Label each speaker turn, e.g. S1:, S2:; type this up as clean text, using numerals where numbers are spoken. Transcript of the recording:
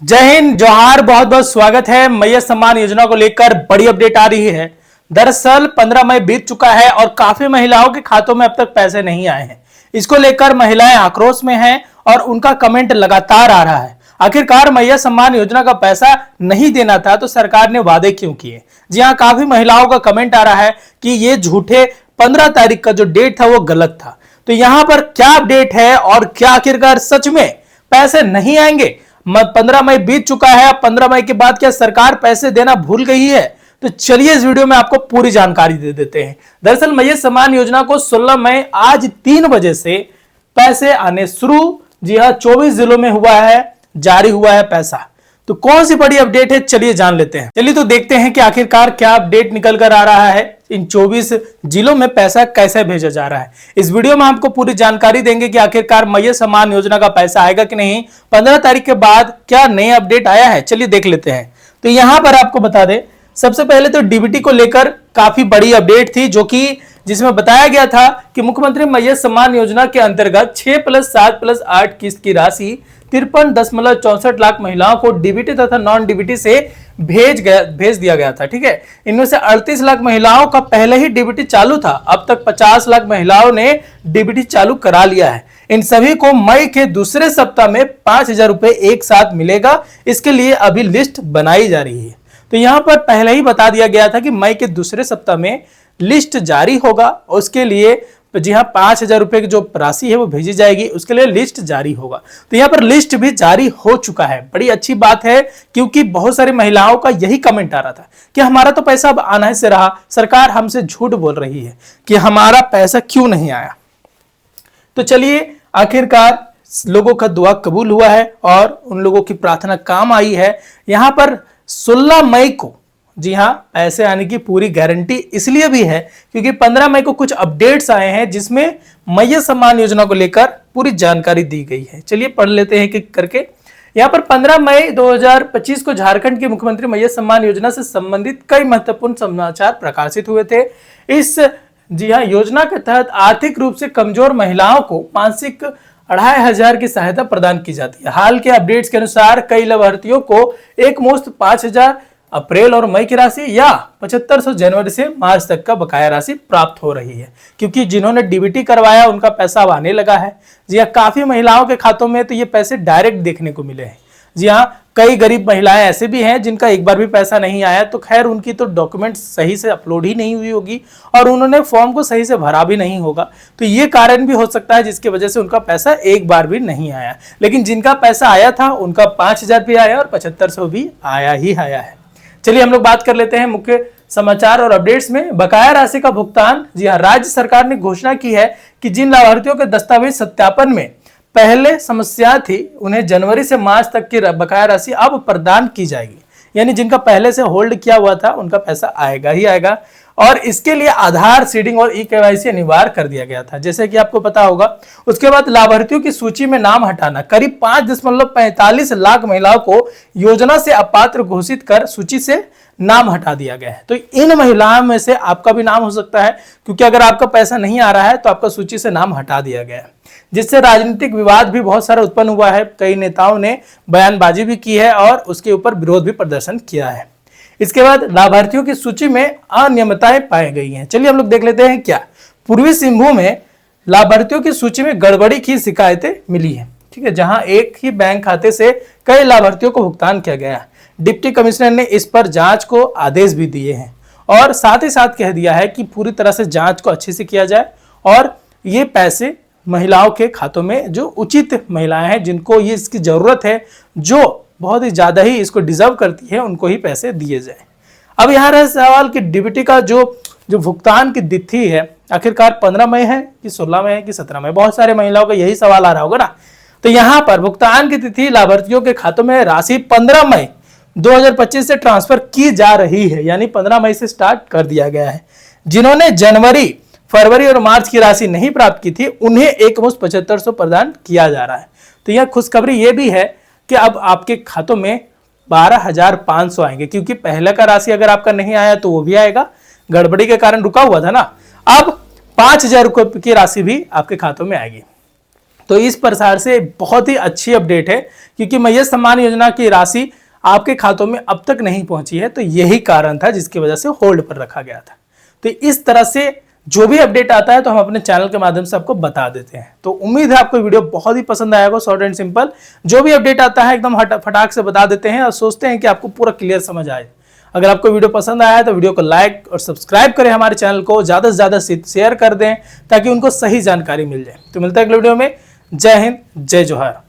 S1: जय हिंद, जोहार। बहुत बहुत स्वागत है। मैया सम्मान योजना को लेकर बड़ी अपडेट आ रही है। दरअसल 15 मई बीत चुका है और काफी महिलाओं के खातों में अब तक पैसे नहीं आए हैं। इसको लेकर महिलाएं आक्रोश में हैं और उनका कमेंट लगातार आ रहा है। आखिरकार मैया सम्मान योजना का पैसा नहीं देना था तो सरकार ने वादे क्यों किए? जी हाँ, काफी महिलाओं का कमेंट आ रहा है कि ये झूठे 15 तारीख का जो डेट था वो गलत था। तो यहां पर क्या अपडेट है और क्या आखिरकार सच में पैसे नहीं आएंगे? 15 मई बीत चुका है। 15 मई के बाद क्या सरकार पैसे देना भूल गई है? तो चलिए इस वीडियो में आपको पूरी जानकारी दे देते हैं। दरअसल मैया सम्मान योजना को 16 मई आज 3 बजे से पैसे आने शुरू, जी हां, 24 जिलों में हुआ है, जारी हुआ है पैसा। तो कौन सी बड़ी अपडेट है, चलिए जान लेते हैं। चलिए तो देखते हैं कि आखिरकार क्या अपडेट निकल कर आ रहा है। इन 24 जिलों में पैसा कैसे भेजा जा रहा है, इस वीडियो में आपको पूरी जानकारी देंगे कि आखिरकार मैया सम्मान योजना का पैसा आएगा कि नहीं। 15 तारीख के बाद क्या नए अपडेट आया है, चलिए देख लेते हैं। तो यहां पर आपको बता दें, सबसे पहले तो डीबीटी को लेकर काफी बड़ी अपडेट थी, जो कि जिसमें बताया गया था कि मुख्यमंत्री मैया सम्मान योजना के अंतर्गत 6+7+8 किस्त की राशि 53.64 लाख महिलाओं को डीबीटी तथा नॉन डीबीटी से भेज दिया गया था। ठीक है, इनमें से 38 लाख महिलाओं का पहले ही डीबीटी चालू था। अब तक 50 लाख महिलाओं ने डीबीटी चालू करा लिया है। इन सभी को मई के दूसरे सप्ताह में 5,000 रुपए एक साथ मिलेगा। इसके लिए अभी लिस्ट बनाई जा रही है। तो यहां पर पहले ही बता दिया गया था कि मई के दूसरे सप्ताह में लिस्ट जारी होगा। उसके लिए जी हाँ, 5,000 रुपए की जो राशि है वो भेजी जाएगी, उसके लिए लिस्ट जारी होगा। तो यहाँ पर लिस्ट भी जारी हो चुका है। बड़ी अच्छी बात है, क्योंकि बहुत सारी महिलाओं का यही कमेंट आ रहा था कि हमारा तो पैसा अब आना ही से रहा, सरकार हमसे झूठ बोल रही है कि हमारा पैसा क्यों नहीं आया। तो चलिए, आखिरकार लोगों का दुआ कबूल हुआ है और उन लोगों की प्रार्थना काम आई है। यहां पर 16 मई को जी हां पैसे आने की पूरी गारंटी इसलिए भी है क्योंकि 15 मई को कुछ अपडेट्स आए हैं जिसमें मैया सम्मान योजना को लेकर पूरी जानकारी दी गई है। चलिए पढ़ लेते हैं कि करके। यहां पर 15 मई 2025 को झारखंड के मुख्यमंत्री मैया सम्मान योजना से संबंधित कई महत्वपूर्ण समाचार प्रकाशित हुए थे। इस जी हां योजना के तहत आर्थिक रूप से कमजोर महिलाओं को मासिक 2,500 की सहायता प्रदान की जाती है। हाल के अपडेट्स के अनुसार कई लाभार्थियों को एक मुश्त 5,000 अप्रैल और मई की राशि या 7,500 जनवरी से मार्च तक का बकाया राशि प्राप्त हो रही है, क्योंकि जिन्होंने डीबीटी करवाया उनका पैसा अब आने लगा है। जी हाँ, काफी महिलाओं के खातों में तो ये पैसे डायरेक्ट देखने को मिले हैं। जी हाँ, कई गरीब महिलाएं ऐसे भी हैं जिनका एक बार भी पैसा नहीं आया। तो खैर, उनकी तो डॉक्यूमेंट सही से अपलोड ही नहीं हुई होगी और उन्होंने फॉर्म को सही से भरा भी नहीं होगा। तो ये कारण भी हो सकता है जिसकी वजह से उनका पैसा एक बार भी नहीं आया। लेकिन जिनका पैसा आया था उनका 5,000 भी आया और 7,500 भी आया ही आया है। चलिए हम लोग बात कर लेते हैं मुख्य समाचार और अपडेट्स में। बकाया राशि का भुगतान, जी हाँ, राज्य सरकार ने घोषणा की है कि जिन लाभार्थियों के दस्तावेज सत्यापन में पहले समस्या थी उन्हें जनवरी से मार्च तक की बकाया राशि अब प्रदान की जाएगी। यानी जिनका पहले से होल्ड किया हुआ था उनका पैसा आएगा ही आएगा। और इसके लिए आधार सीडिंग और ई-केवाईसी अनिवार्य कर दिया गया था, जैसे कि आपको पता होगा। उसके बाद लाभार्थियों की सूची में नाम हटाना, करीब 5.45 लाख महिलाओं को योजना से अपात्र घोषित कर सूची से नाम हटा दिया गया है। तो इन महिलाओं में से आपका भी नाम हो सकता है, क्योंकि अगर आपका पैसा नहीं आ रहा है तो आपका सूची से नाम हटा दिया गया है, जिससे राजनीतिक विवाद भी बहुत सारा उत्पन्न हुआ है। कई नेताओं ने बयानबाजी भी की है और उसके ऊपर विरोध भी प्रदर्शन किया है। इसके बाद लाभार्थियों की सूची में अनियमितताएं पाई गई हैं। चलिए हम लोग देख लेते हैं क्या। पूर्वी सिंहभूम में लाभार्थियों की सूची में गड़बड़ी की शिकायतें मिली है। ठीक है, जहां एक ही बैंक खाते से कई लाभार्थियों को भुगतान किया गया। डिप्टी कमिश्नर ने इस पर जांच को आदेश भी दिए हैं और साथ ही साथ कह दिया है कि पूरी तरह से जांच को अच्छे से किया जाए और ये पैसे महिलाओं के खातों में, जो उचित महिलाएं हैं जिनको ये इसकी जरूरत है, जो बहुत ही ज्यादा ही इसको डिजर्व करती है, उनको ही पैसे दिए जाए। अब यहाँ रहा सवाल कि डीबीटी का जो भुगतान की तिथि है, आखिरकार 15 मई है कि 16 मई है कि 17 मई? बहुत सारे महिलाओं का यही सवाल आ रहा होगा ना। तो यहाँ पर भुगतान की तिथि लाभार्थियों के खातों में राशि 15 मई 2025 से ट्रांसफर की जा रही है, यानी 15 मई से स्टार्ट कर दिया गया है। जिन्होंने जनवरी, फरवरी और मार्च की राशि नहीं प्राप्त की थी उन्हें एक मुश्त 7,500 प्रदान किया जा रहा है। तो यह खुशखबरी ये भी है कि अब आपके खातों में 12,500 आएंगे, क्योंकि पहले का राशि अगर आपका नहीं आया तो वो भी आएगा, गड़बड़ी के कारण रुका हुआ था ना। अब 5,000 रुपए की राशि भी आपके खातों में आएगी। तो इस प्रकार से बहुत ही अच्छी अपडेट है, क्योंकि मैया सम्मान योजना की राशि आपके खातों में अब तक नहीं पहुंची है, तो यही कारण था जिसकी वजह से होल्ड पर रखा गया था। तो इस तरह से जो भी अपडेट आता है तो हम अपने चैनल के माध्यम से आपको बता देते हैं। तो उम्मीद है आपको वीडियो बहुत ही पसंद आएगा। शॉर्ट एंड सिंपल जो भी अपडेट आता है एकदम फटाक से बता देते हैं और सोचते हैं कि आपको पूरा क्लियर समझ आए। अगर आपको वीडियो पसंद आया है तो वीडियो को लाइक और सब्सक्राइब करें, हमारे चैनल को ज्यादा से ज्यादा शेयर कर दें ताकि उनको सही जानकारी मिल जाए। तो मिलता है अगले वीडियो में। जय हिंद, जय जोहार।